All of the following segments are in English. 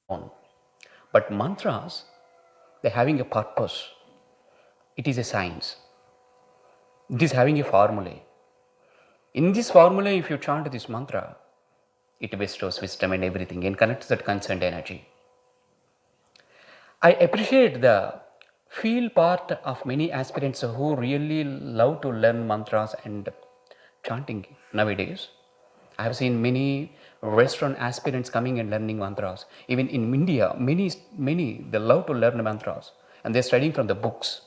on. But mantras, they're having a purpose. It is a science. It is having a formula. In this formula, if you chant this mantra, it bestows wisdom and everything and connects that concerned energy. I appreciate the feel part of many aspirants who really love to learn mantras and chanting nowadays. I have seen many restaurant aspirants coming and learning mantras. Even in India, many they love to learn mantras and they're studying from the books.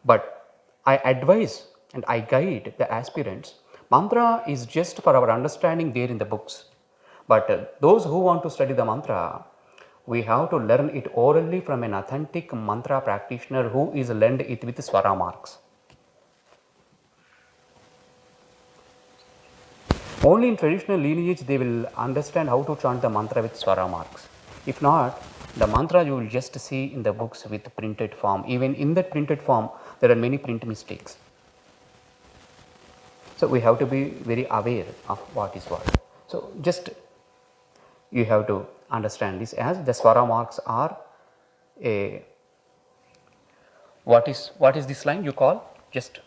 But I advise and I guide the aspirants. Mantra is just for our understanding there in the books. But those who want to study the mantra, we have to learn it orally from an authentic mantra practitioner who is learned it with swara marks. Only in traditional lineage they will understand how to chant the mantra with swara marks. If not, the mantra you will just see in the books with printed form. Even in that printed form, there are many print mistakes. So we have to be very aware of what is what. So just you have to understand this as the swara marks are a what is this line you call? Just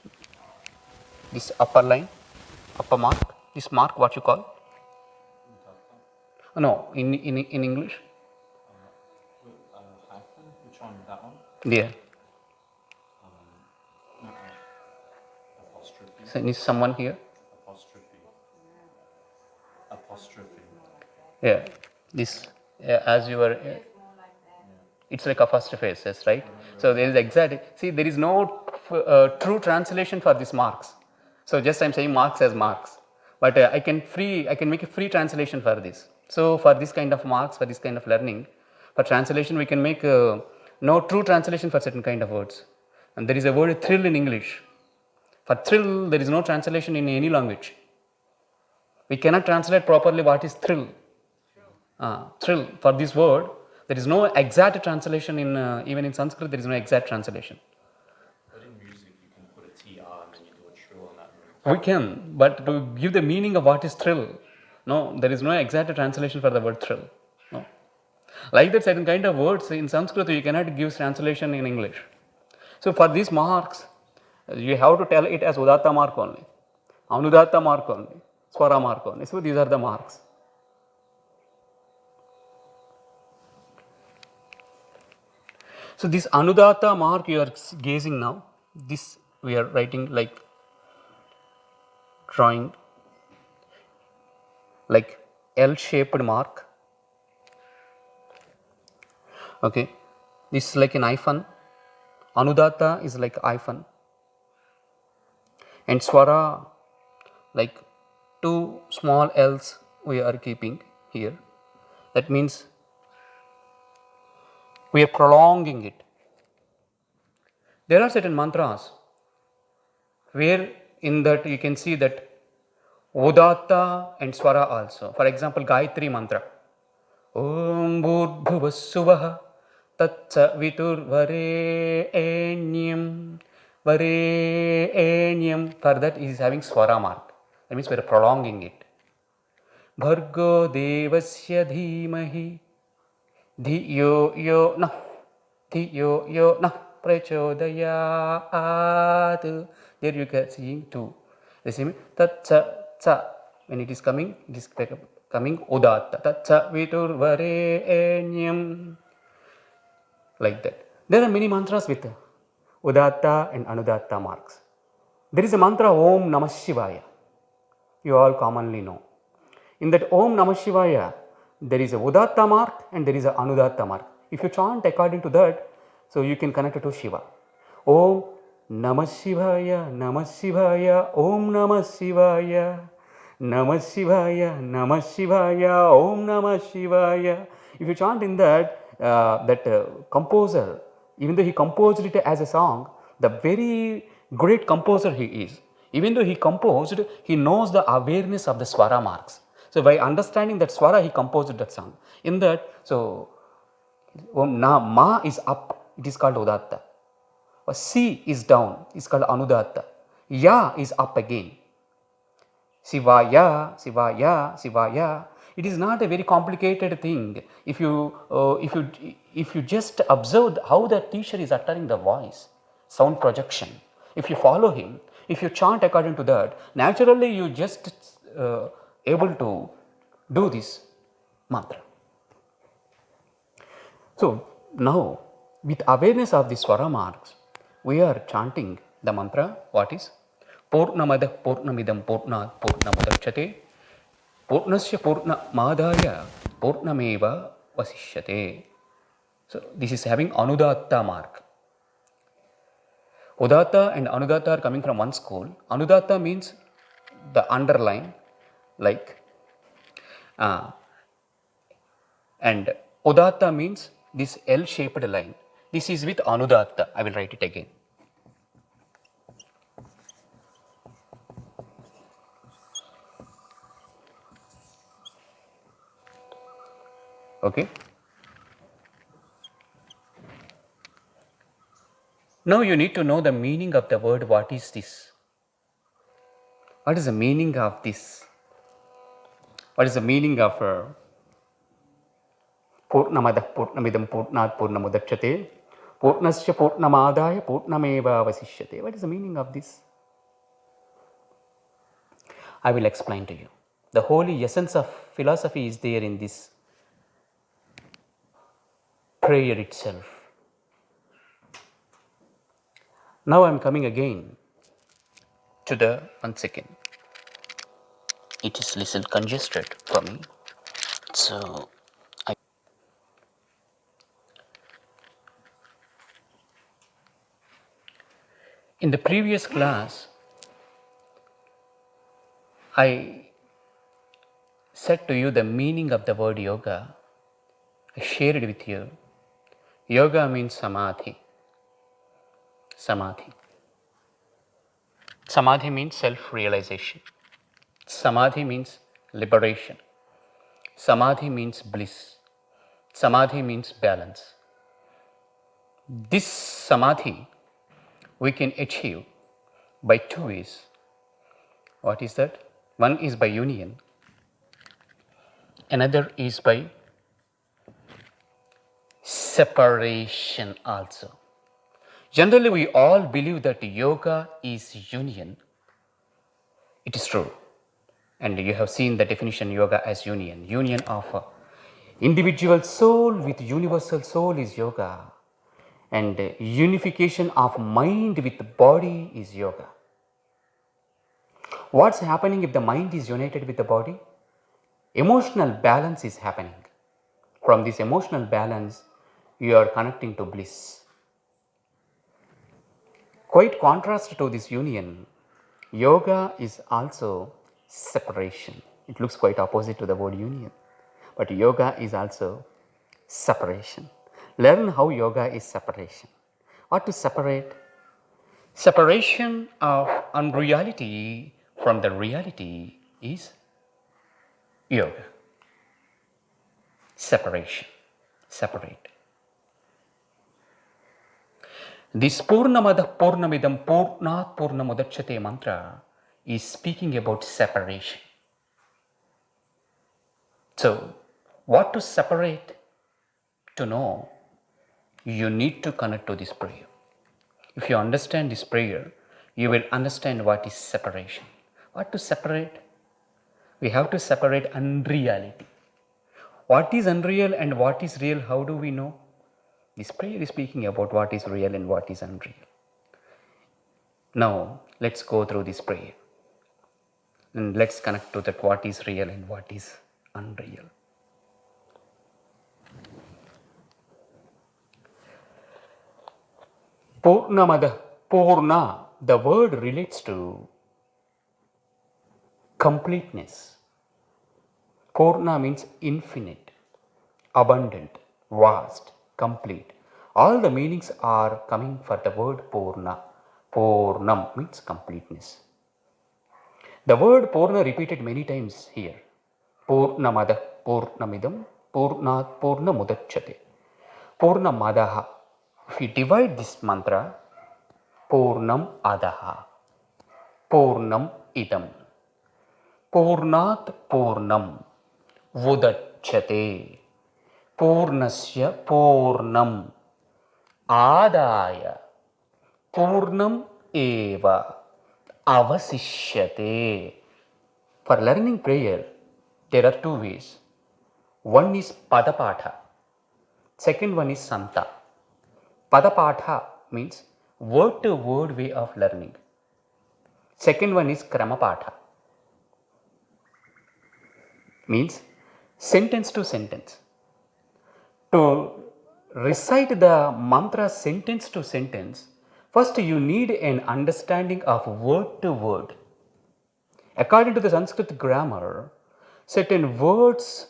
this upper line, upper mark, this mark what you call? No, in English. Hyphen, which one? That one? Yeah. Apostrophe. So is someone here? Apostrophe. Apostrophe. Yeah. This as you were. It's like a first phases, right? So there is exact. See, there is no true translation for these marks. So just I'm saying marks as marks, but I can make a free translation for this. So for this kind of marks, for this kind of learning, for translation we can make no true translation for certain kind of words. And there is a word thrill in English. For thrill, there is no translation in any language. We cannot translate properly what is thrill. Thrill for this word, there is no exact translation in even in Sanskrit. There is no exact translation. But in music, you can put a TR and then you do a trill on that note. We can, but to give the meaning of what is thrill, no, there is no exact translation for the word thrill. No, like that certain kind of words in Sanskrit you cannot give translation in English. So for these marks, you have to tell it as Udatta mark only, Anudatta mark only, Swara mark only. So these are the marks. So this Anudatta mark you are gazing now, this we are writing like drawing like L-shaped mark. Okay, this is like an hyphen. Anudatta is like hyphen, and Swara like two small L's we are keeping here. That means we are prolonging it. There are certain mantras where in that you can see that Udatta and Swara also. For example, Gayatri mantra. Om Bhurбhuvassuvaha Tatsa Viturvarenyam Varenyam. For that is having Swara mark. That means we are prolonging it. Bhargo Devasya Dhimahi Dhiyo Yo Nah Dhiyo Yo Nah Prachodayat. There you can see two. The same Tatsa Tsa. When it is coming, it is coming Udatta. Tatsa Viturvarenyam. Like that. There are many mantras with Udatta and Anudatta marks. There is a mantra Om Namah Shivaya. You all commonly know. In that Om Namah Shivaya, there is a Udatta mark and there is a Anudatta mark. If you chant according to that, so you can connect it to Shiva. Om Namah Shivaya, Namah Shivaya, Om Namah Shivaya, Namah Shivaya, Namah Shivaya, Om Namah Shivaya. If you chant in that, composer, even though he composed it as a song, the very great composer he is. Even though he composed, he knows the awareness of the swara marks. So by understanding that swara, he composed that song. In that, so ma is up, it is called Udatta. C is down, is called Anudatta. Ya is up again. Shivaya, Shivaya, Shivaya. It is not a very complicated thing. If you just observe how the teacher is uttering the voice, sound projection, if you follow him, if you chant according to that, naturally you just able to do this mantra. So now, with awareness of the swara marks, we are chanting the mantra. What is? Purnamadah Purnamidam Purnat Purnamudachyate Purnasya Purnamadaya Purnameva Vasishyate. So this is having Anudatta mark. Udatta and Anudatta are coming from one school. Anudatta means the underline, like, and Udatta means this L-shaped line. This is with Anudatta. I will write it again. Okay. Now you need to know the meaning of the word. What is this? What is the meaning of this? What is the meaning of Purnamadah Purnamidam Purnat Purnamudachyate Purnasya Purnamadaya Purnameva Vasishyate? What is the meaning of this? I will explain to you. The whole essence of philosophy is there in this prayer itself. Now I am coming again to the 1 second. It is little congested for me. So in the previous class, I said to you the meaning of the word yoga. I shared it with you. Yoga means samadhi. Samadhi. Samadhi means self-realization. Samadhi means liberation. Samadhi means bliss. Samadhi means balance. This samadhi we can achieve by two ways. What is that? One is by union. Another is by separation also. Generally, we all believe that yoga is union. It is true. And you have seen the definition yoga as union. Union of individual soul with universal soul is yoga. And unification of mind with body is yoga. What's happening if the mind is united with the body? Emotional balance is happening. From this emotional balance, you are connecting to bliss. Quite contrast to this union, yoga is also separation. It looks quite opposite to the word union, but yoga is also separation. Learn how yoga is separation. What to separate? Separation of unreality from the reality is yoga. Separation. Separate. This Purnamadah Purnamidam Purnat Purnamudachyate mantra is speaking about separation. So, what to separate? To know, you need to connect to this prayer. If you understand this prayer, you will understand what is separation. What to separate? We have to separate unreality. What is unreal and what is real? How do we know? This prayer is speaking about what is real and what is unreal. Now, let's go through this prayer. And let's connect to that what is real and what is unreal. Purnamada, Purna, the word relates to completeness. Purna means infinite, abundant, vast, complete. All the meanings are coming for the word Purna. Purnam means completeness. The word Purna repeated many times here. Purnamada, Purnamidam, Purnat, Purnamudachyate. Purnamadaha. If we divide this mantra, Purnam Adaha, Purnam Idam, Purnat Purnam, Udachyate. Purnasya Purnam. Adaya Purnam Eva Avasishyate. For learning prayer, there are two ways. One is Padapatha, second one is Santa. Padapatha means word to word way of learning. Second one is Kramapatha, means sentence to sentence. To recite the mantra sentence to sentence, first you need an understanding of word to word. According to the Sanskrit grammar, certain words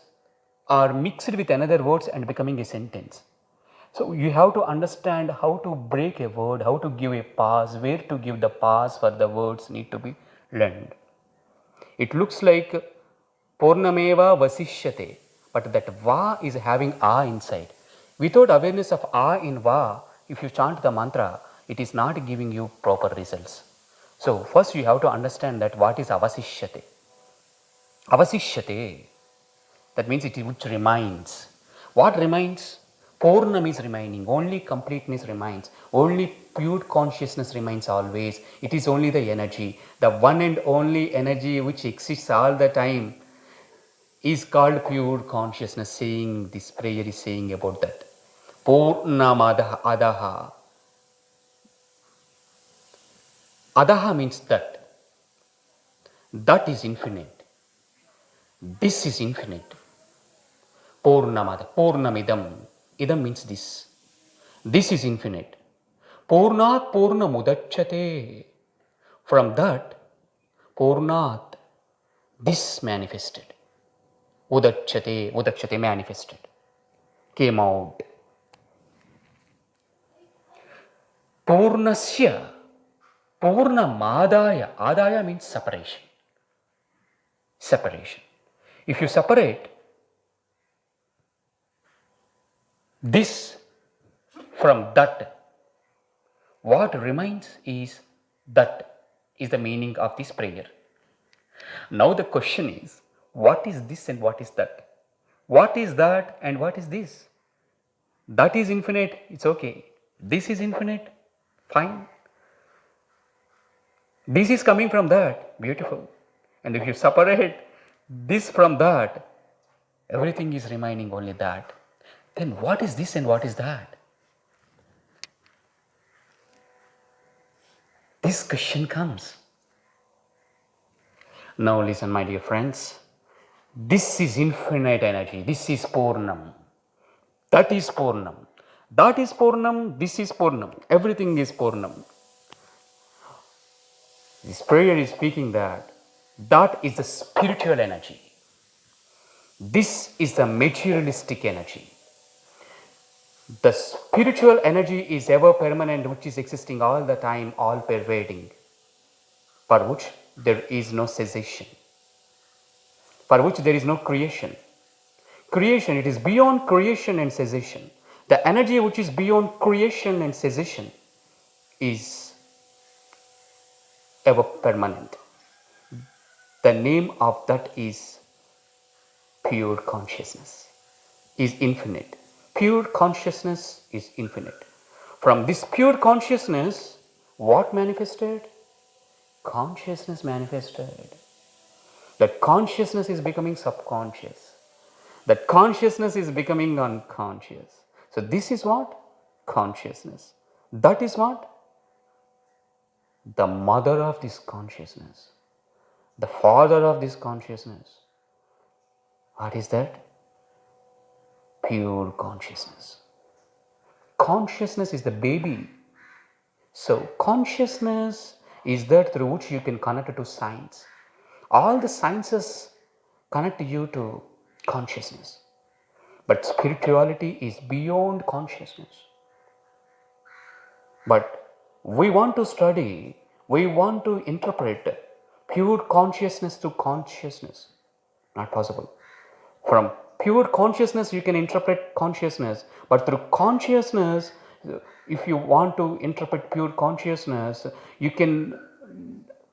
are mixed with another words and becoming a sentence. So you have to understand how to break a word, how to give a pause, where to give the pause for the words need to be learned. It looks like Purnameva Vasishyate, but that Va is having A inside. Without awareness of A in Va, if you chant the mantra, it is not giving you proper results. So first you have to understand that what is Avasishyate. Avasishyate, that means it which remains. What remains? Purnam is remaining, only completeness remains, only pure consciousness remains always. It is only the energy, the one and only energy which exists all the time is called pure consciousness. Saying this prayer is saying about that. Purnamadaha adaha. Adaha means that. That is infinite. This is infinite. Purnamada, Purnamidam. Idam means this. This is infinite. Purnat Purnamudachyate. From that, Purnat, this manifested. Udachyate, Udachyate manifested. Came out. Purnasya, Purnamadaya. Adaya means separation. Separation. If you separate this from that, what remains is that is the meaning of this prayer. Now the question is, what is this and what is that? What is that and what is this? That is infinite, it's okay. This is infinite, fine. This is coming from that, beautiful. And if you separate this from that, everything is remaining only that. Then what is this and what is that? This question comes. Now listen, my dear friends. This is infinite energy. This is Purnam. That is Purnam. That is Purnam. This is Purnam. Everything is Purnam. This prayer is speaking that that is the spiritual energy. This is the materialistic energy. The spiritual energy is ever permanent, which is existing all the time, all pervading, for which there is no cessation, for which there is no creation. Creation, it is beyond creation and cessation. The energy which is beyond creation and cessation is ever permanent. The name of that is pure consciousness, is infinite. Pure consciousness is infinite. From this pure consciousness, what manifested? Consciousness manifested. That consciousness is becoming subconscious. That consciousness is becoming unconscious. So this is what? Consciousness. That is what? The mother of this consciousness. The father of this consciousness. What is that? Pure consciousness. Consciousness is the baby. So consciousness is that through which you can connect to science. All the sciences connect you to consciousness. But spirituality is beyond consciousness. But we want to study, we want to interpret pure consciousness to consciousness. Not possible. From pure consciousness you can interpret consciousness, but through consciousness, if you want to interpret pure consciousness, you can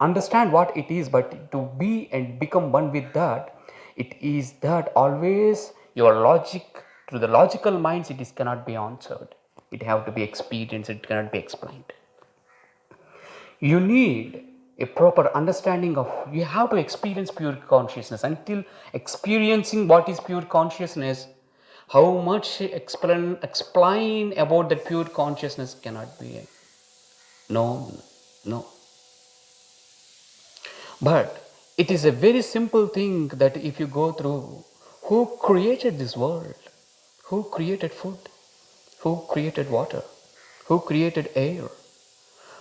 understand what it is, but to be and become one with that, It is that always your logic, through the logical minds, it is cannot be answered. It have to be experienced, it cannot be explained. You need a proper understanding of, you have to experience pure consciousness. Until experiencing what is pure consciousness, how much explain about that pure consciousness cannot be known. No. But it is a very simple thing that if you go through, who created this world? Who created food? Who created water? Who created air?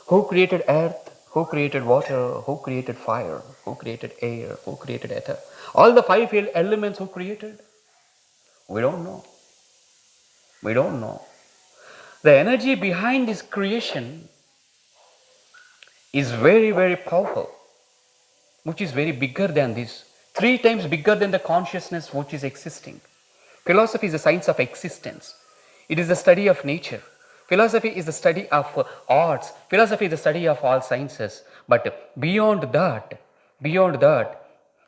Who created earth? Who created water? Who created fire? Who created air? Who created ether? All the five elements who created? We don't know. We don't know. The energy behind this creation is very, very powerful, which is very bigger than this. 3 times bigger than the consciousness which is existing. Philosophy is the science of existence. It is the study of nature. Philosophy is the study of arts. Philosophy is the study of all sciences. But beyond that,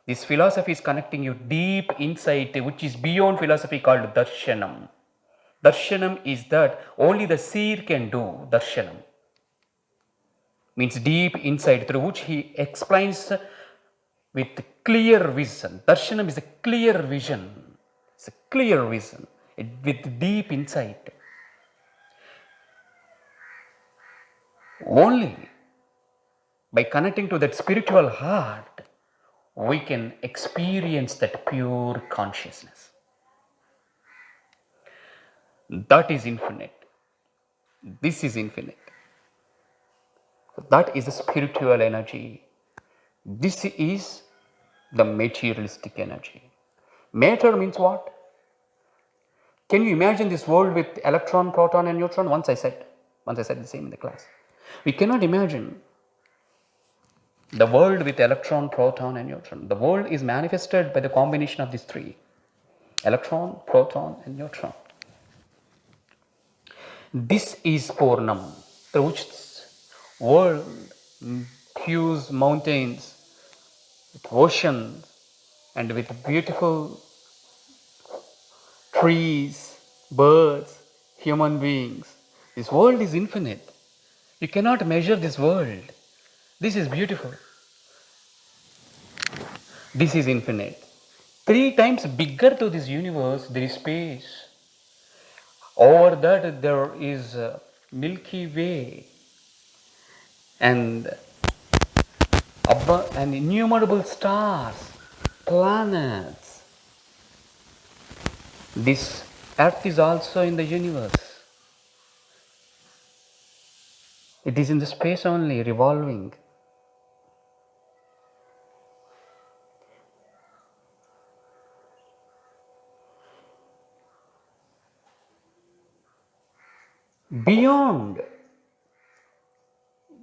this philosophy is connecting you deep insight, which is beyond philosophy, called darshanam. Darshanam is that only the seer can do. Darshanam means deep insight, through which he explains with clear vision. Darshanam is a clear vision. It's a clear vision with deep insight. Only by connecting to that spiritual heart, we can experience that pure consciousness. That is infinite. This is infinite. That is the spiritual energy. This is the materialistic energy. Matter means what? Can you imagine this world with electron, proton and neutron? Once I said the same in the class. We cannot imagine the world with electron, proton and neutron. The world is manifested by the combination of these 3. Electron, proton and neutron. This is Purnam, through which this world, huge mountains, with oceans and with beautiful trees, birds, human beings. This world is infinite. You cannot measure this world. This is beautiful. This is infinite. 3 times bigger to this universe, there is space. Over that there is Milky Way and innumerable stars, planets. This earth is also in the universe. It is in the space only, revolving. Beyond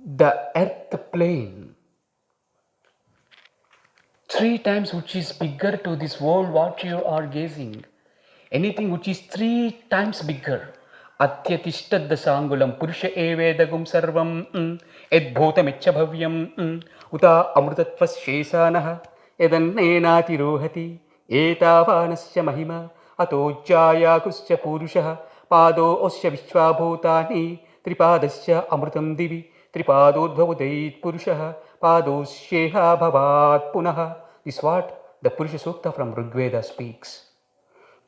the earth plane, 3 times which is bigger to this world what you are gazing, anything which is 3 times bigger, Atyatishtadangulam Purusha Evedagum Sarvam Edbhutamicha Bhavyam Uta Amrutatvas Shesanaha Edanenati Rohati Etavanasya Mahima Atojaya Kuscha Purusha Pado Osya Vishwabhutani Tripadasya Amrutam Divi Tripadodbhavudait Purusha Padosyeha Bhavat Punaha. This is what the Purusha Sukta from Rigveda speaks.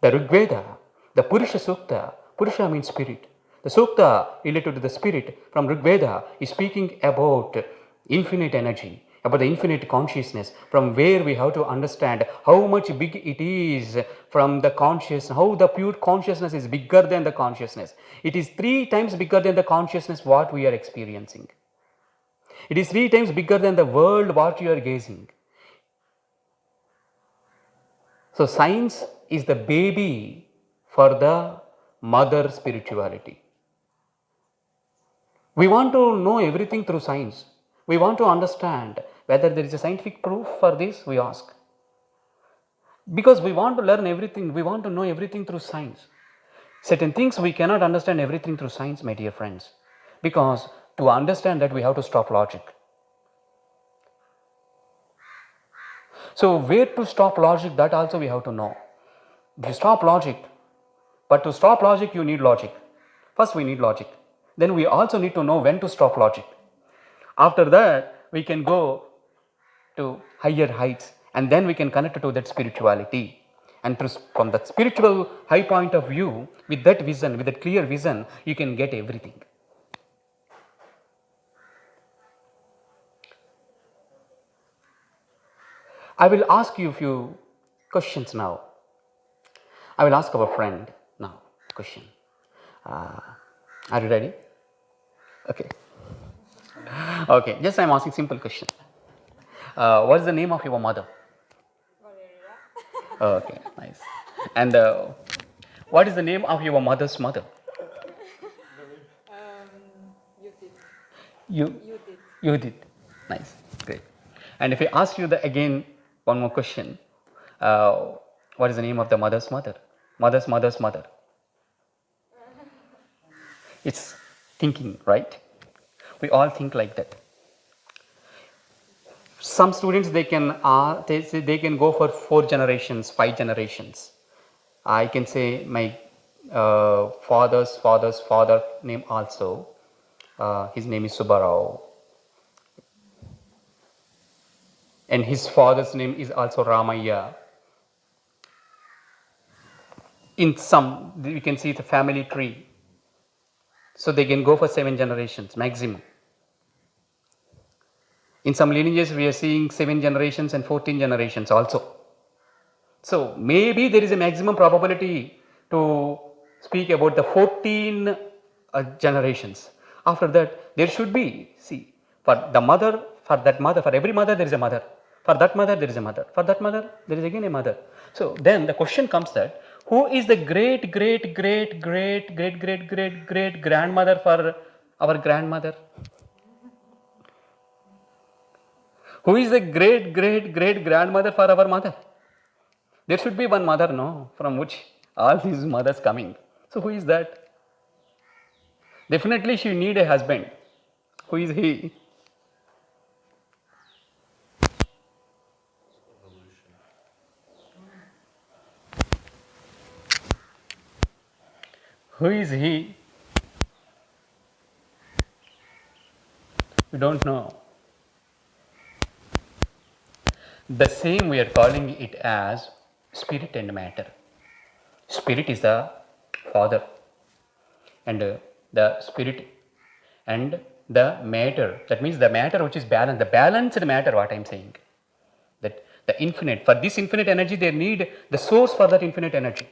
The Rigveda, the Purusha Sukta, Purusha means spirit. The Sukta related to the spirit from Rigveda is speaking about infinite energy, about the infinite consciousness, from where we have to understand how much big it is from the consciousness, how the pure consciousness is bigger than the consciousness. It is 3 times bigger than the consciousness what we are experiencing. It is 3 times bigger than the world what you are gazing. So science is the baby for the mother spirituality. We want to know everything through science. We want to understand whether there is a scientific proof for this, we ask. Because we want to learn everything, we want to know everything through science. Certain things we cannot understand everything through science, my dear friends. Because to understand that we have to stop logic. So where to stop logic, that also we have to know. If you stop logic, but to stop logic you need logic. First we need logic. Then we also need to know when to stop logic. After that we can go to higher heights, and then we can connect to that spirituality. And from that spiritual high point of view, with that vision, with that clear vision, you can get everything. I will ask you a few questions now. I will ask our friend now question. Are you ready? Okay. Okay, just I am asking simple question. What is the name of your mother? Valeria. Okay, nice. And what is the name of your mother's mother? Judith. You. Judith. You did. Nice, great. And if I ask you again one more question, what is the name of the mother's mother? Mother's mother's mother. It's thinking, right? We all think like that. Some students they can go for 4 generations, 5 generations. I can say my father's father name also. His name is Subbarao, and his father's name is also Ramaya. In some, you can see the family tree. So they can go for 7 generations maximum. In some lineages, we are seeing 7 generations and 14 generations also. So maybe there is a maximum probability to speak about the 14 generations. After that, there should be, see, for the mother, for that mother, for every mother there is a mother. For that mother there is a mother. For that mother there is again a mother. So then the question comes that who is the great great great great great great great great grandmother for our grandmother? Who is the great great great grandmother for our mother? There should be one mother, no, from which all these mothers coming. So who is that? Definitely she need a husband. Who is he? Evolution. Who is he? We don't know. The same we are calling it as spirit and matter. Spirit is the father, and the spirit and the matter. That means the matter which is balanced, the balanced matter, what I am saying. That the infinite, for this infinite energy, they need the source for that infinite energy.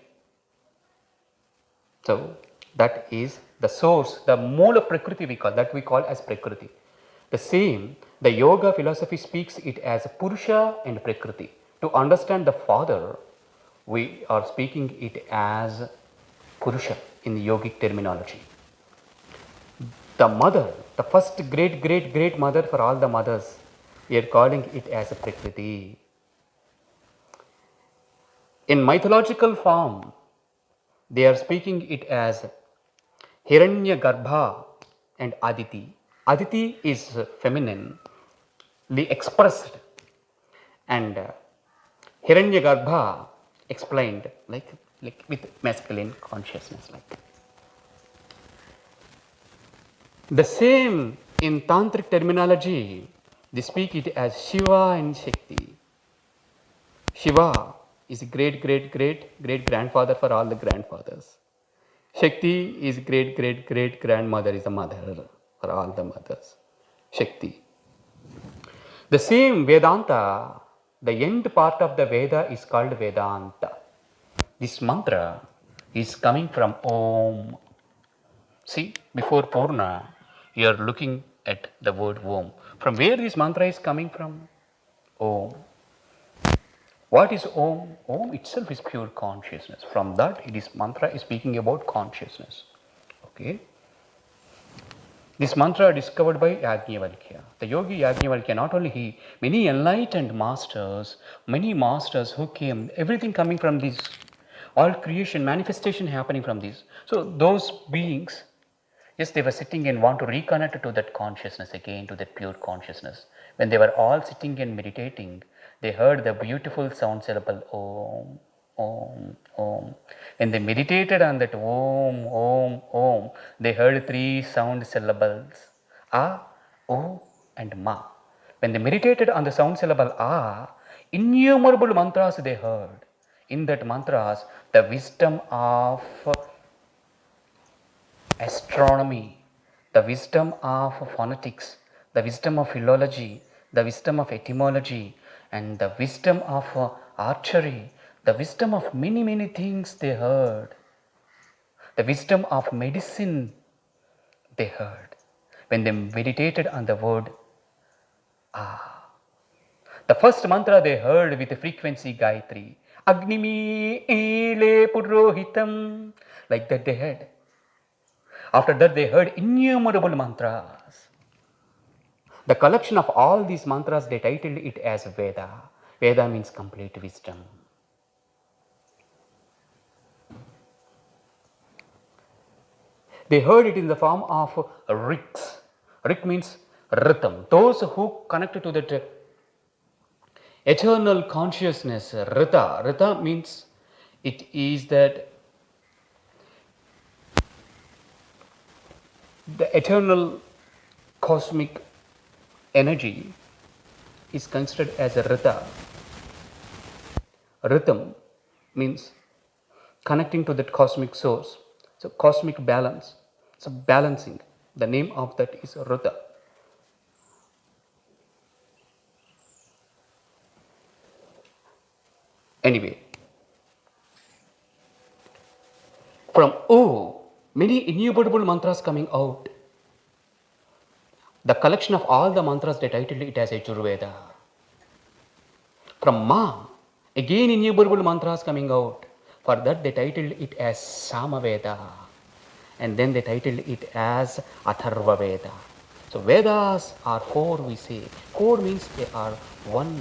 So that is the source, the Moola Prakriti we call as Prakriti. The same, the yoga philosophy speaks it as Purusha and Prakriti. To understand the father, we are speaking it as Purusha in the yogic terminology. The mother, the first great great great mother for all the mothers, we are calling it as a Prakriti. In mythological form, they are speaking it as Hiranyagarbha and Aditi. Aditi is feminine, expressed, and Hiranyagarbha explained like with masculine consciousness. Like the same in tantric terminology, they speak it as Shiva and Shakti. Shiva is great great great great grandfather for all the grandfathers. Shakti is great great great grandmother, is the mother for all the mothers. Shakti. The same Vedanta, the end part of the Veda is called Vedanta. This mantra is coming from Om. See, before Purna, you are looking at the word Om. From where this mantra is coming from? Om. What is Om? Om itself is pure consciousness. From that, it is mantra is speaking about consciousness. Okay. This mantra discovered by Yajnavalkya. The yogi Yajnavalkya, not only he, many enlightened masters, many masters who came, everything coming from this, all creation, manifestation happening from this. So those beings, yes, they were sitting and want to reconnect to that consciousness again, to that pure consciousness. When they were all sitting and meditating, they heard the beautiful sound syllable Om, Om, Om. When they meditated on that Om, Om, Om, they heard three sound syllables A, O, and Ma. When they meditated on the sound syllable A, innumerable mantras they heard. In that mantras, the wisdom of astronomy, the wisdom of phonetics, the wisdom of philology, the wisdom of etymology, and the wisdom of archery, the wisdom of many, many things they heard, the wisdom of medicine they heard when they meditated on the word Ah. The first mantra they heard with the frequency Gayatri, Agnimi Ele Purohitam, like that they heard. After that, they heard innumerable mantras. The collection of all these mantras, they titled it as Veda. Veda means complete wisdom. They heard it in the form of riks. Rik means rhythm. Those who connect to that eternal consciousness, Rita. Rita means it is that the eternal cosmic energy is considered as a Rita. Rhythm means connecting to that cosmic source. So cosmic balance. So balancing. The name of that is Rita. Anyway, from O, many innumerable mantras coming out. The collection of all the mantras, they titled it as Yajurveda. From Ma, again innumerable mantras coming out. For that they titled it as Samaveda. And then they titled it as Atharva Veda. So Vedas are four, we say. Four means they are one,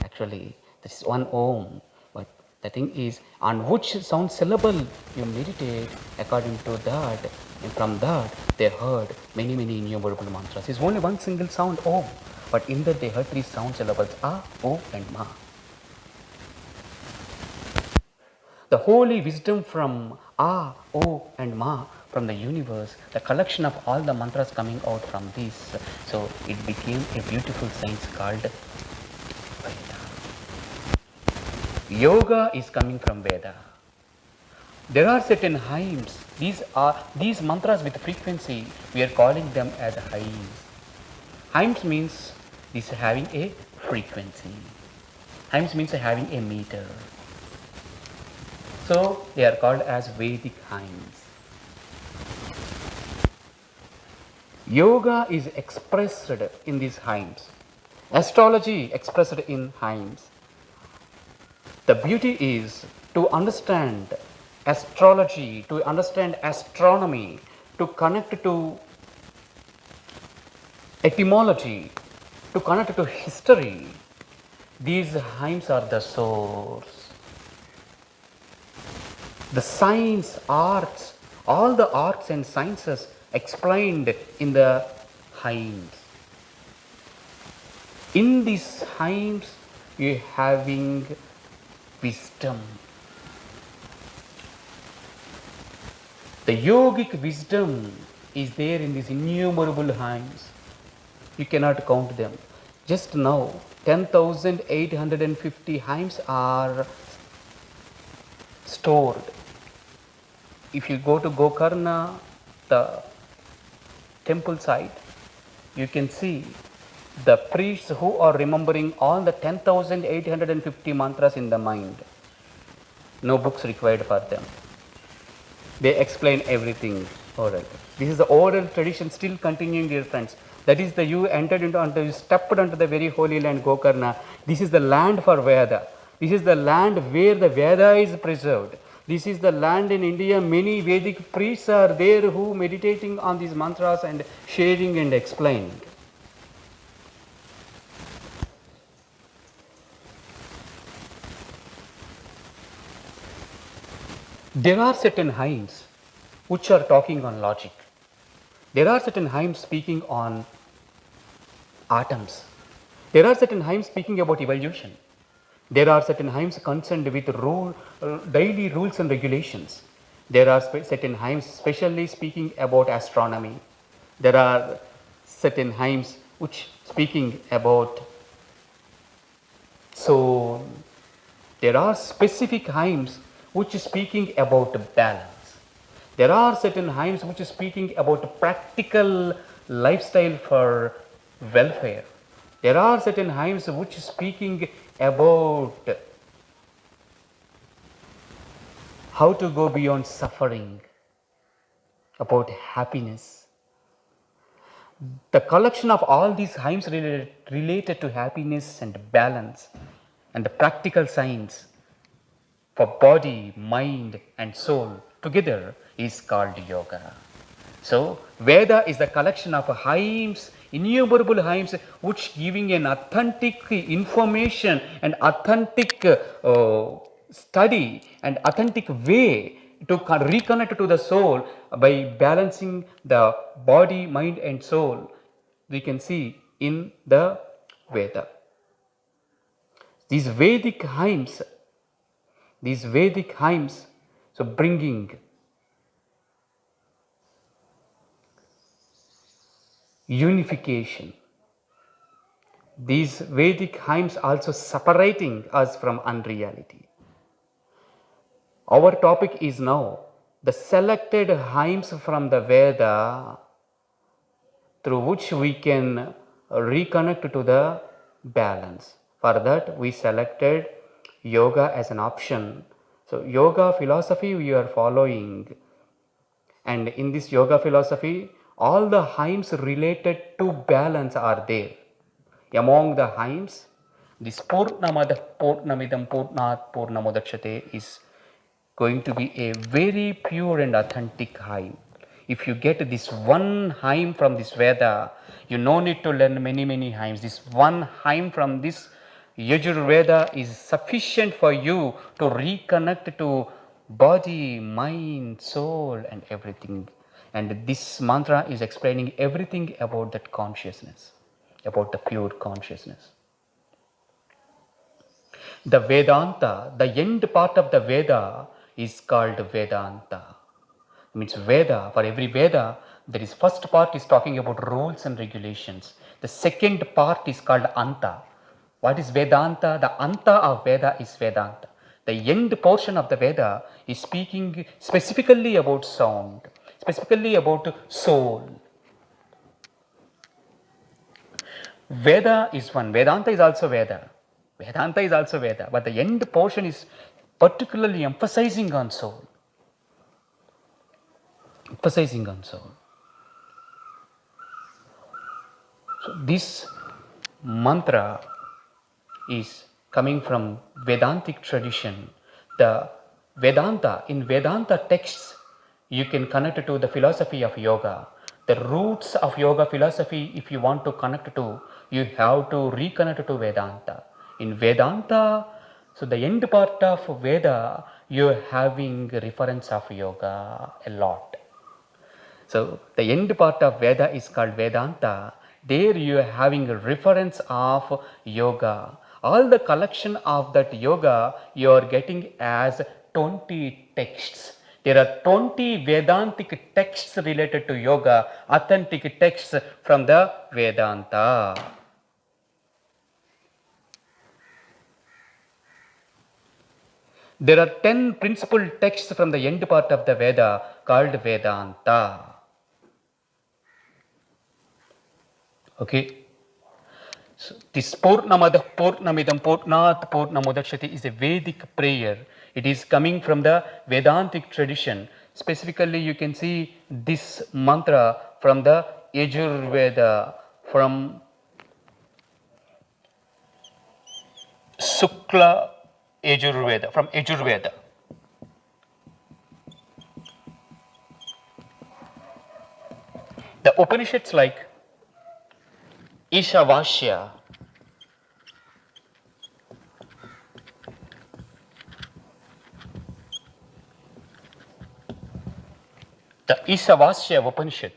actually. This is one Om. But the thing is, on which sound syllable you meditate, according to that, and from that they heard many, many innumerable mantras. It's only one single sound Om. But in that they heard three sound syllables A, O, and Ma. The holy wisdom from A, O, and Ma from the universe, the collection of all the mantras coming out from this. So it became a beautiful science called Veda. Yoga is coming from Veda. There are certain hymns. These mantras with frequency, we are calling them as hymns. Hymns means this having a frequency. Hymns means having a meter. So they are called as Vedic hymns. Yoga is expressed in these hymns. Astrology expressed in hymns. The beauty is to understand astrology, to understand astronomy, to connect to etymology, to connect to history. These hymns are the source. The science, arts, all the arts and sciences explained in the hymns. In these hymns, you are having wisdom. The yogic wisdom is there in these innumerable hymns. You cannot count them. Just now, 10,850 hymns are stored. If you go to Gokarna, the temple site, you can see the priests who are remembering all the 10,850 mantras in the mind. No books required for them. They explain everything oral. This is the oral tradition still continuing, dear friends. That is the you entered into, you stepped onto the very holy land Gokarna. This is the land for Veda. This is the land where the Veda is preserved. This is the land in India. Many Vedic priests are there who meditating on these mantras and sharing and explaining. There are certain hymns which are talking on logic. There are certain hymns speaking on atoms. There are certain hymns speaking about evolution. There are certain hymns concerned with daily rules and regulations. There are certain hymns specially speaking about astronomy. There are certain hymns which speaking about soul. There are specific hymns which is speaking about balance. There are certain hymns which is speaking about practical lifestyle for welfare. There are certain hymns which is speaking about how to go beyond suffering, about happiness. The collection of all these hymns related to happiness and balance and the practical science for body, mind, and soul together is called yoga. So, Veda is the collection of hymns, innumerable hymns, which giving an authentic information and authentic study and authentic way to reconnect to the soul by balancing the body, mind, and soul. We can see in the Veda. These Vedic hymns, so bringing unification. These Vedic hymns also separating us from unreality. Our topic is now the selected hymns from the Veda through which we can reconnect to the balance. For that, we selected yoga as an option. So, yoga philosophy we are following, and in this yoga philosophy, all the hymns related to balance are there. Among the hymns, this Purnamada Purnamidam Purnat Purnamodakshate is going to be a very pure and authentic hymn. If you get this one hymn from this Veda, you no need to learn many hymns. This one hymn from this Yajurveda is sufficient for you to reconnect to body, mind, soul, and everything. And this mantra is explaining everything about that consciousness, about the pure consciousness. The Vedanta, the end part of the Veda is called Vedanta. Means Veda, for every Veda, there is first part is talking about rules and regulations. The second part is called Anta. What is Vedanta? The Anta of Veda is Vedanta. The end portion of the Veda is speaking specifically about sound, specifically about soul. Veda is one, Vedanta is also Veda. Vedanta is also Veda, but the end portion is particularly emphasizing on soul. Emphasizing on soul. So, this mantra is coming from Vedantic tradition. The Vedanta, in Vedanta texts, you can connect to the philosophy of yoga. The roots of yoga philosophy, if you want to connect to, you have to reconnect to Vedanta. In Vedanta, so the end part of Veda, you're having reference of yoga a lot. So the end part of Veda is called Vedanta. There you are having a reference of yoga. All the collection of that yoga you are getting as 20 texts. There are 20 Vedantic texts related to yoga, authentic texts from the Vedanta. There are 10 principal texts from the end part of the Veda called Vedanta. Okay. So, this Purnamada Purnamidam Purnat Purnamodakshati is a Vedic prayer. It is coming from the Vedantic tradition. Specifically, you can see this mantra from the Yajurveda, from Sukla Yajurveda, from Yajurveda. The Upanishads like Ishavasya, the Ishavasya Upanishad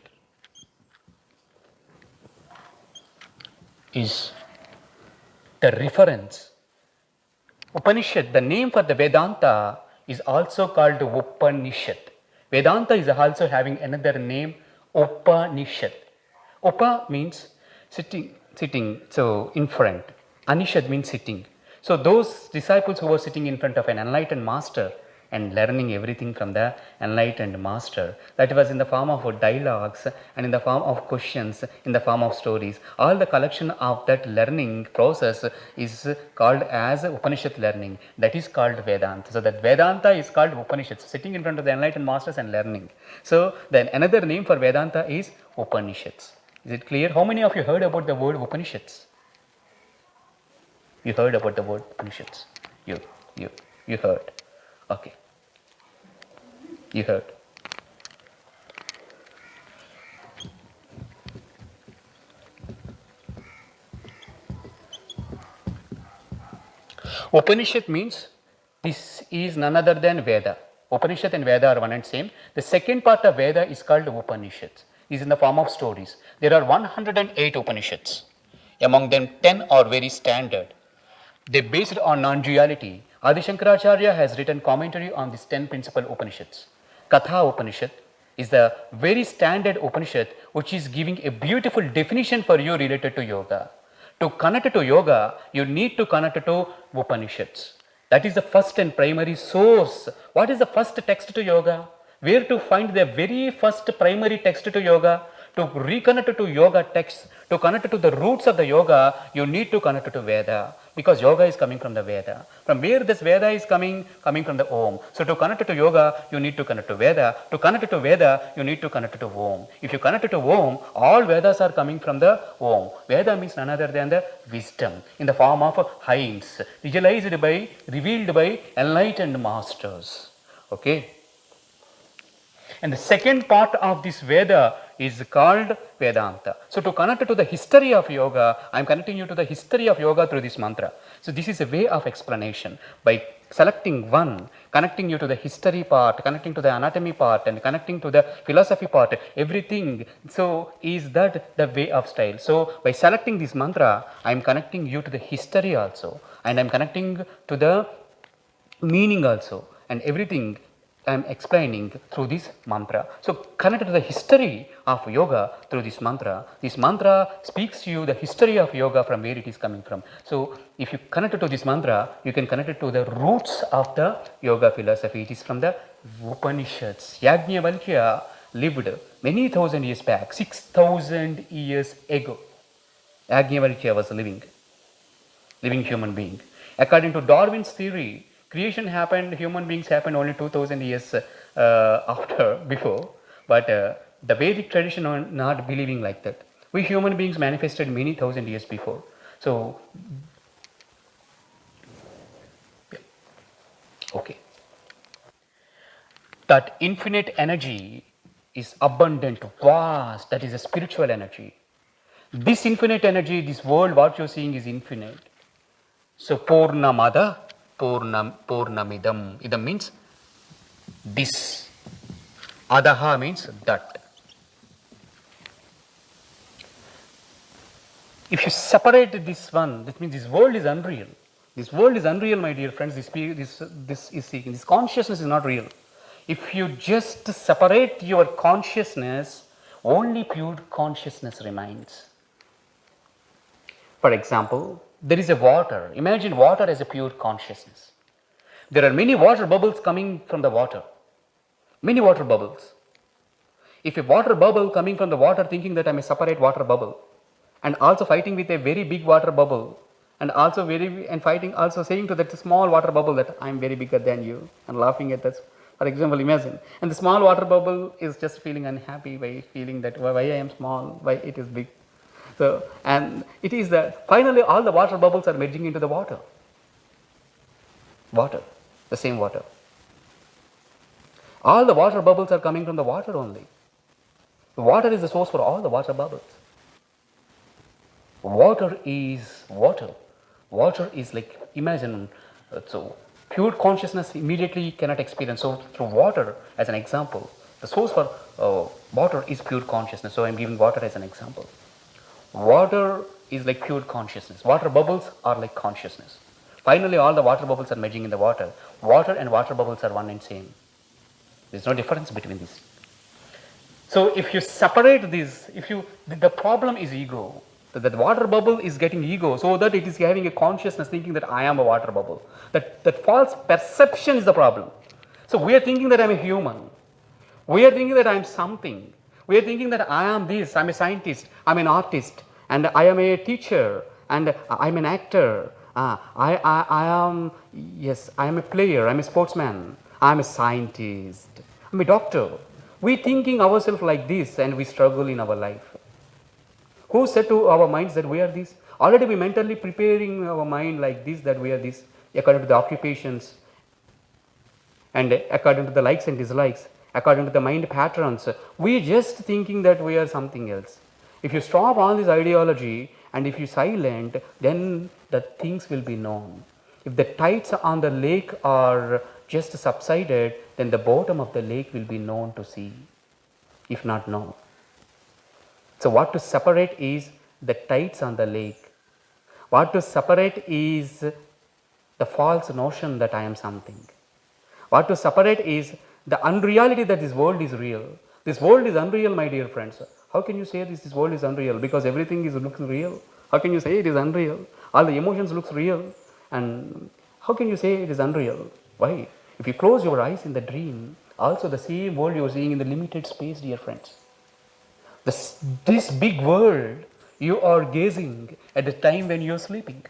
is the reference Upanishad, the name for the Vedanta is also called Upanishad. Vedanta is also having another name, Upanishad. Upa means sitting, so in front. Anishad means sitting. So those disciples who were sitting in front of an enlightened master and learning everything from the enlightened master, that was in the form of dialogues and in the form of questions, in the form of stories. All the collection of that learning process is called as Upanishad learning. That is called Vedanta. So that Vedanta is called Upanishad, sitting in front of the enlightened masters and learning. So then another name for Vedanta is Upanishads. Is it clear? How many of you heard about the word Upanishads? You heard about the word Upanishads? You heard. Okay. You heard. Upanishad means this is none other than Veda. Upanishad and Veda are one and same. The second part of Veda is called Upanishads. Is in the form of stories. There are 108 Upanishads. Among them, 10 are very standard. They based on non-duality. Adi Shankaracharya has written commentary on these 10 principal Upanishads. Katha Upanishad is the very standard Upanishad which is giving a beautiful definition for you related to yoga. To connect to yoga, you need to connect to Upanishads. That is the first and primary source. What is the first text to yoga? Where to find the very first primary text to yoga? To reconnect to yoga texts, to connect to the roots of the yoga, you need to connect to Veda, because yoga is coming from the Veda. From where this Veda is coming? Coming from the Om. So to connect to yoga, you need to connect to Veda. To connect to Veda, you need to connect to Om. If you connect to Om, all Vedas are coming from the Om. Veda means none other than the wisdom in the form of hints, revealed by enlightened masters. Okay. And the second part of this Veda is called Vedanta. So to connect to the history of yoga, I am connecting you to the history of yoga through this mantra. So this is a way of explanation. By selecting one, connecting you to the history part, connecting to the anatomy part, and connecting to the philosophy part, everything. So is that the way of style. So by selecting this mantra, I am connecting you to the history also, and I am connecting to the meaning also, and everything I am explaining through this mantra. So connected to the history of yoga through this mantra. This mantra speaks to you the history of yoga from where it is coming from. So if you connect it to this mantra, you can connect it to the roots of the yoga philosophy. It is from the Upanishads. Yajnavalkya lived many thousand years back, 6,000 years ago. Yajnavalkya was a living human being. According to Darwin's theory, creation happened, human beings happened only 2000 years before, but the Vedic tradition are not believing like that. We human beings manifested many thousand years before. So, yeah. Okay. That infinite energy is abundant, vast, that is a spiritual energy. This infinite energy, this world, what you're seeing is infinite. So, Purnamada, Purnamidam. Idam means this. Adaha means that. If you separate this one, that means this world is unreal. This world is unreal, my dear friends. This consciousness is not real. If you just separate your consciousness, only pure consciousness remains. For example, there is a water. Imagine water as a pure consciousness. There are many water bubbles coming from the water. Many water bubbles. If a water bubble coming from the water thinking that I am a separate water bubble, and also fighting with a very big water bubble, and fighting also saying to that small water bubble that I am very bigger than you, and laughing at that. For example, imagine, and the small water bubble is just feeling unhappy by feeling that why I am small, why it is big. So, and it is that finally all the water bubbles are merging into the water. Water, the same water. All the water bubbles are coming from the water only. The water is the source for all the water bubbles. Water is water. Water is like, imagine, so pure consciousness immediately cannot experience. So through water as an example, the source for water is pure consciousness. So I am giving water as an example. Water is like pure consciousness. Water bubbles are like consciousness. Finally, all the water bubbles are merging in the water. Water and water bubbles are one and same. There's no difference between these. So if you separate these, the problem is ego. That the water bubble is getting ego, so that it is having a consciousness thinking that I am a water bubble. That false perception is the problem. So we are thinking that I am a human. We are thinking that I am something. We are thinking that I am this, I am a scientist, I am an artist, and I am a teacher, and I am an actor. I am, yes, I am a player, I am a sportsman, I am a scientist, I am a doctor. We thinking ourselves like this and we struggle in our life. Who said to our minds that we are this? Already we mentally preparing our mind like this, that we are this, according to the occupations and according to the likes and dislikes, according to the mind patterns. We are just thinking that we are something else. If you stop all this ideology and if you silent, then the things will be known. If the tides on the lake are just subsided, then the bottom of the lake will be known to see, if not known. So what to separate is the tides on the lake. What to separate is the false notion that I am something. What to separate is the unreality that this world is real. This world is unreal, my dear friends. How can you say this world is unreal? Because everything is looks real. How can you say it is unreal? All the emotions looks real. And how can you say it is unreal? Why? If you close your eyes in the dream, also the same world you are seeing in the limited space, dear friends. This big world you are gazing at the time when you are sleeping.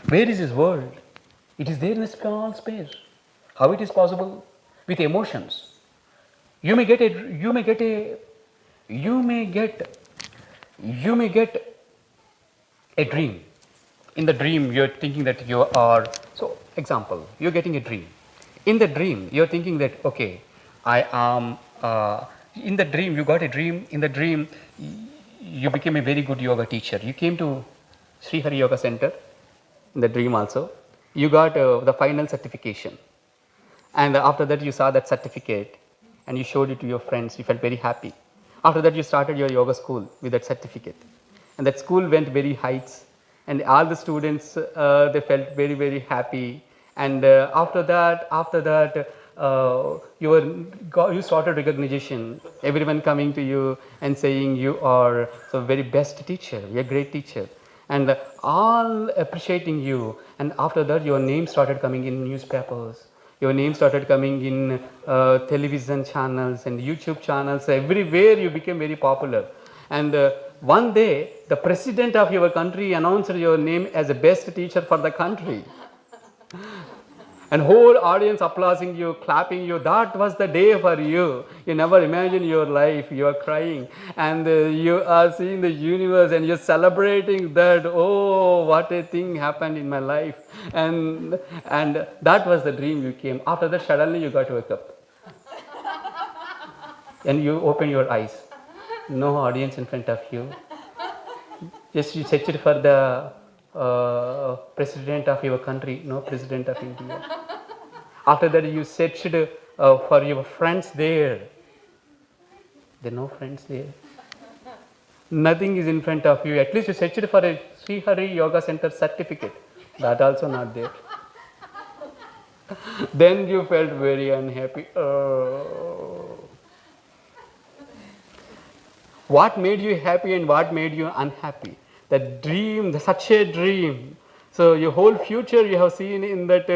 Where is this world? It is there in a small space. How it is possible? With emotions. You may get a dream. In the dream you are thinking that you are, so example, you are getting a dream. In the dream you are thinking that, okay, I am, in the dream you got a dream, in the dream you became a very good yoga teacher. You came to Sri Hari Yoga Center in the dream also. You got the final certification, and after that you saw that certificate and you showed it to your friends. You felt very happy. After that you started your yoga school with that certificate, and that school went very heights, and all the students they felt very happy. And after that you started recognition. Everyone coming to you and saying you are so very best teacher, you are a great teacher, and all appreciating you. And after that your name started coming in newspapers, your name started coming in television channels and YouTube channels. Everywhere you became very popular. And one day the president of your country announced your name as the best teacher for the country. And whole audience applauding you, clapping you. That was the day for you. You never imagine your life. You are crying and you are seeing the universe and you're celebrating that, oh, what a thing happened in my life. And that was the dream you came. After that, suddenly you got to wake up. And you open your eyes. No audience in front of you. Just you searched for the president of your country, no president of India. After that you searched for your friends there. There are no friends there. Nothing is in front of you. At least you searched for a Sri Hari Yoga Center certificate. That also not there. Then you felt very unhappy. What made you happy and what made you unhappy? The dream, such a dream. So your whole future you have seen in that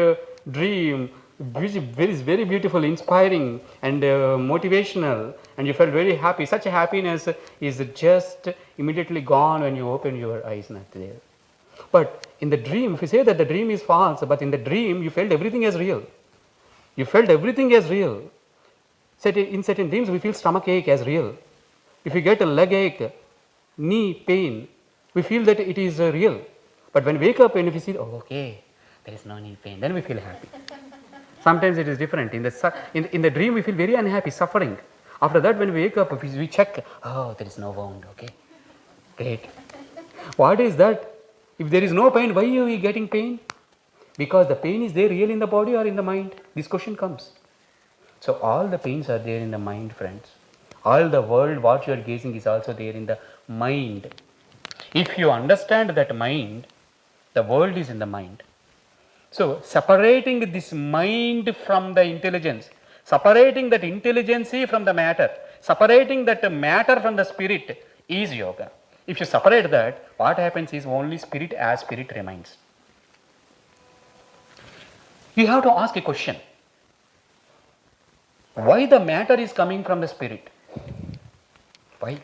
dream, which is very beautiful, inspiring and motivational, and you felt very happy. Such a happiness is just immediately gone when you open your eyes, not there. But in the dream, if you say that the dream is false, but in the dream you felt everything as real. You felt everything as real. In certain dreams we feel stomach ache as real. If you get a leg ache, knee pain, we feel that it is real. But when we wake up and if we see, oh, okay, there is no knee pain, then we feel happy. Sometimes it is different. In the dream we feel very unhappy, suffering. After that when we wake up, we check, oh, there is no wound, okay, great. What is that? If there is no pain, why are we getting pain? Because the pain is there real in the body or in the mind? This question comes. So all the pains are there in the mind, friends. All the world what you are gazing is also there in the mind. If you understand that mind, The world is in the mind. So, separating this mind from the intelligence, separating that intelligence from the matter, separating that matter from the spirit is yoga. If you separate that, what happens is only spirit as spirit remains. You have to ask a question. Why the matter is coming from the spirit? Why?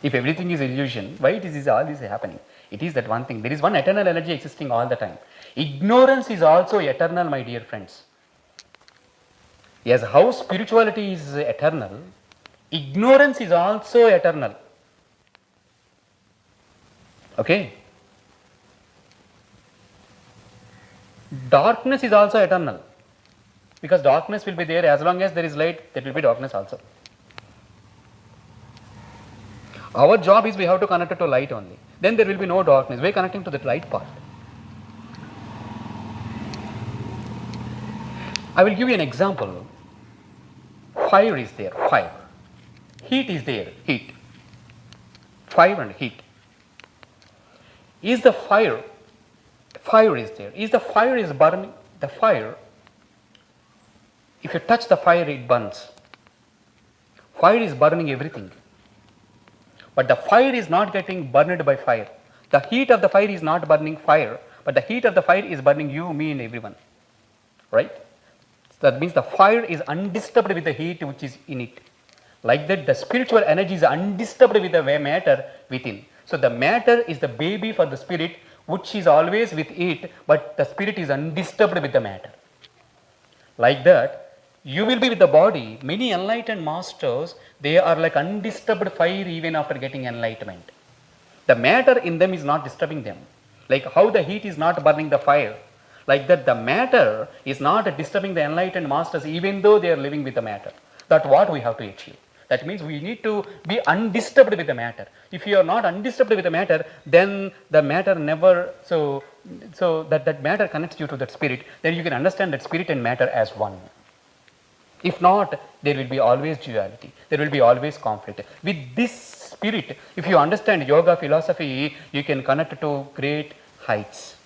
If everything is illusion, why it is all this happening? It is that one thing. There is one eternal energy existing all the time. Ignorance is also eternal, my dear friends. Yes, how spirituality is eternal, ignorance is also eternal. Okay? Darkness is also eternal. Because darkness will be there as long as there is light, there will be darkness also. Our job is we have to connect it to light only. Then there will be no darkness. We are connecting to the light part. I will give you an example. Fire is there, fire. Heat is there, heat. Fire and heat. Is the fire is there. Is the fire is burning, the fire, if you touch the fire, it burns. Fire is burning everything. But the fire is not getting burned by fire. The heat of the fire is not burning fire, but the heat of the fire is burning you, me and everyone. Right? So that means the fire is undisturbed with the heat which is in it. Like that, the spiritual energy is undisturbed with the matter within. So the matter is the baby for the spirit which is always with it, but the spirit is undisturbed with the matter. Like that, you will be with the body. Many enlightened masters, they are like undisturbed fire even after getting enlightenment. The matter in them is not disturbing them. Like how the heat is not burning the fire, like that the matter is not disturbing the enlightened masters even though they are living with the matter. That's what we have to achieve. That means we need to be undisturbed with the matter. If you are not undisturbed with the matter, then the matter never, so that matter connects you to that spirit, then you can understand that spirit and matter as one. If not, there will be always duality. There will be always conflict. With this spirit, if you understand yoga philosophy, you can connect to great heights.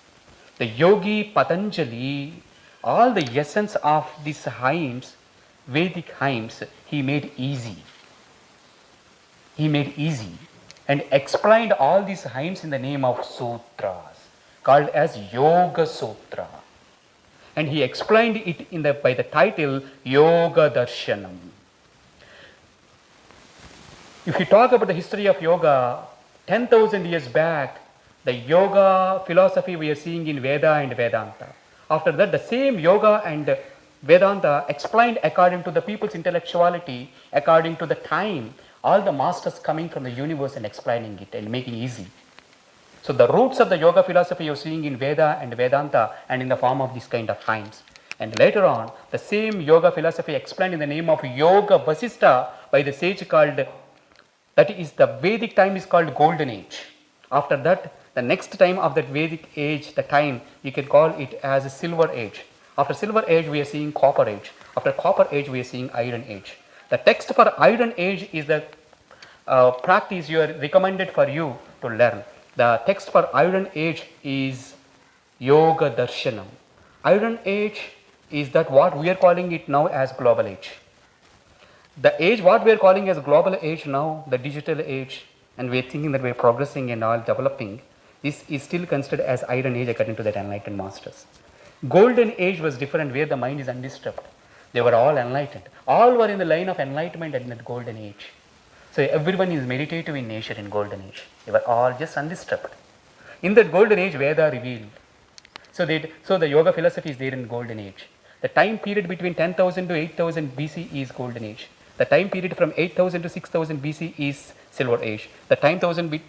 The yogi Patanjali, all the essence of these hymns, Vedic hymns, he made easy. He made easy and explained all these hymns in the name of sutras, called as Yoga Sutra. And he explained it by the title Yoga Darshanam. If you talk about the history of yoga, 10,000 years back, the yoga philosophy we are seeing in Veda and Vedanta. After that, the same yoga and Vedanta explained according to the people's intellectuality, according to the time, all the masters coming from the universe and explaining it and making easy. So the roots of the yoga philosophy you're seeing in Veda and Vedanta and in the form of these kind of hymns. And later on, the same yoga philosophy explained in the name of Yoga Vasistha by the sage called, that is the Vedic time is called Golden Age. After that, the next time of that Vedic age, the time, you can call it as Silver Age. After Silver Age, we are seeing Copper Age. After Copper Age, we are seeing Iron Age. The text for Iron Age is the practice you are recommended for you to learn. The text for Iron Age is Yoga Darshanam. Iron Age is that what we are calling it now as Global Age. The age what we are calling as Global Age now, the digital age, and we are thinking that we are progressing and all developing, this is still considered as Iron Age according to the enlightened masters. Golden Age was different, where the mind is undisturbed. They were all enlightened. All were in the line of enlightenment in that Golden Age. So everyone is meditative in nature in Golden Age. They were all just undisturbed. In that Golden Age, Veda revealed. So the yoga philosophy is there in Golden Age. The time period between 10,000 to 8,000 BC is Golden Age. The time period from 8,000 to 6,000 BC is Silver Age. The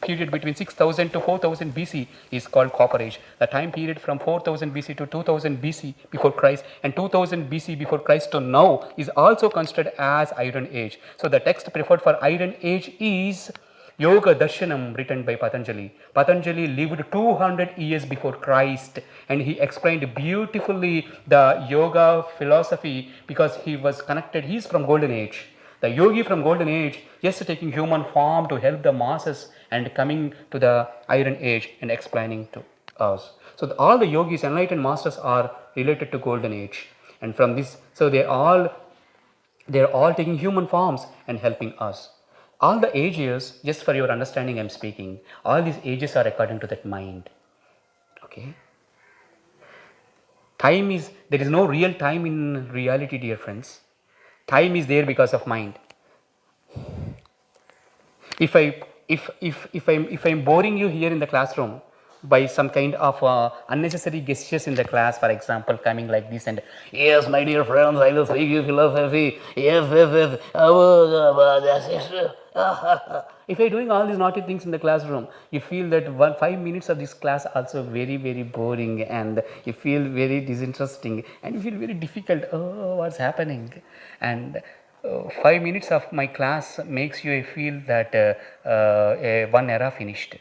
period between 6,000 to 4,000 BC is called Copper Age. The time period from 4,000 BC to 2,000 BC before Christ and 2,000 BC before Christ to now is also considered as Iron Age. So the text preferred for Iron Age is Yoga Darshanam, written by Patanjali. Patanjali lived 200 years before Christ, and he explained beautifully the yoga philosophy because he was connected. He is from Golden Age. The yogi from golden age just taking human form to help the masses and coming to the iron age and explaining to us. So all the yogis, enlightened masters are related to golden age, and from this, so they're all taking human forms and helping us. All the ages, just for your understanding, I'm speaking, all these ages are according to that mind. Okay. Time is, there is no real time in reality, dear friends. Time is there because of mind. If I'm boring you here in the classroom by some kind of unnecessary gestures in the class, for example, coming like this and yes, my dear friends, I will speak you philosophy. Yes. If you're doing all these naughty things in the classroom, you feel that 5 minutes of this class also very, very boring, and you feel very disinteresting, and you feel very difficult. Oh, what's happening? And 5 minutes of my class makes you feel that one era finished.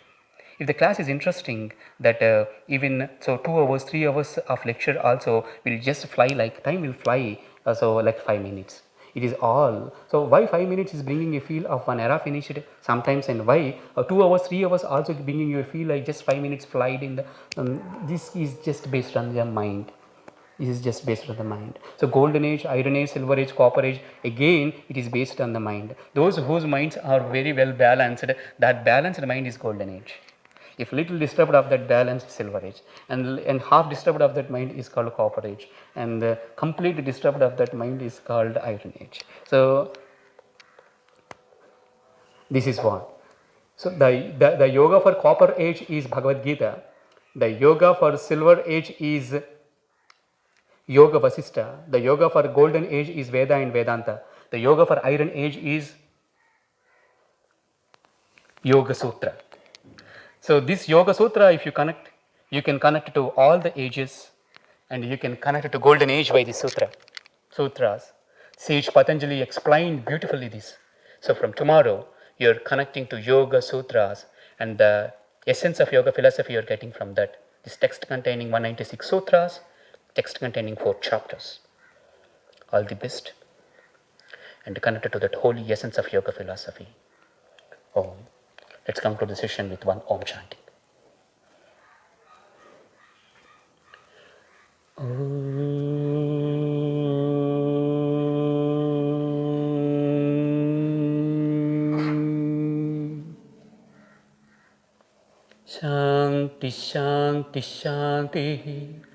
If the class is interesting, that even so 2 hours, 3 hours of lecture also will just fly, like time will fly, so like 5 minutes. It is all. So why 5 minutes is bringing a feel of one era finished sometimes, and why 2 hours, 3 hours also bringing you a feel like just 5 minutes flight in the. This is just based on your mind. This is just based on the mind. So golden age, iron age, silver age, copper age, again it is based on the mind. Those whose minds are very well balanced, that balanced mind is golden age. If little disturbed of that balance, silver age, and half disturbed of that mind is called copper age, and complete disturbed of that mind is called iron age. So this is what. So the yoga for copper age is Bhagavad Gita. The yoga for silver age is Yoga Vasistha. The yoga for golden age is Veda and Vedanta. The yoga for iron age is Yoga Sutra. So this Yoga Sutra, if you connect, you can connect to all the ages, and you can connect to golden age by the sutras. Sage Patanjali explained beautifully this. So from tomorrow, you're connecting to Yoga Sutras, and the essence of yoga philosophy you're getting from that. This text containing 196 sutras, text containing 4 chapters. All the best, and connected to that holy essence of yoga philosophy. Om. Let's conclude the session with one Om chanting. Shanti, Shanti, Shanti.